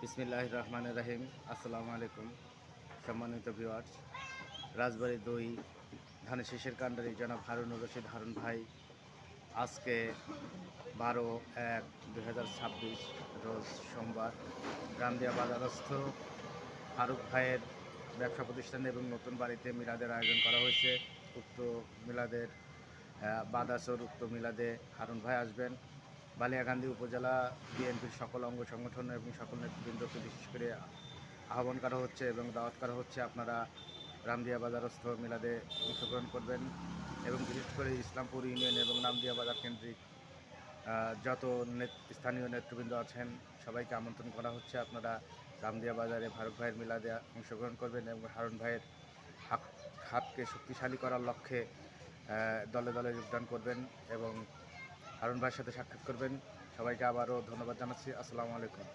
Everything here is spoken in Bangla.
বিসমিল্লাহির রহমানির রহিম। আসসালামু আলাইকুম সম্মানিত ভিউয়ার্স। রাজবাড়ী ২ ধানের শীষের কাণ্ডারি জনাব হারুনুর রশিদ হারুন ভাই আজকে 12/১/২০২৬ রোজ সোমবার রামদিয়া বাজারস্থ ফারুক ভাইয়ের ব্যবসা প্রতিষ্ঠান এবং নতুন বাড়িতে মিলাদের আয়োজন করা হয়েছে। উক্ত মিলাদের বাদাসর উক্ত মিলাদে হারুন ভাই আসবেন। বালিয়াকান্দি উপজেলা বিএনপির সকল অঙ্গ সংগঠন এবং সকল নেতৃবৃন্দকে বিশেষ করে আহ্বান করা হচ্ছে এবং দাওয়াত করা হচ্ছে আপনারা রামদিয়া বাজারস্থ মিলাদে অংশগ্রহণ করবেন এবং বিশেষ করে ইসলামপুর ইউনিয়ন এবং রামদিয়া বাজার কেন্দ্রিক যত স্থানীয় নেতৃবৃন্দ আছেন সবাইকে আমন্ত্রণ করা হচ্ছে। আপনারা রামদিয়া বাজারে ফারুক ভাইয়ের মিলাদে অংশগ্রহণ করবেন এবং হারুন ভাইয়ের হাতকে শক্তিশালী করার লক্ষ্যে দলে দলে যোগদান করবেন এবং হারুন ভাইয়ের সাথে সাক্ষাৎ করবেন। সবাইকে আবারও ধন্যবাদ জানাচ্ছি। আসসালামু আলাইকুম।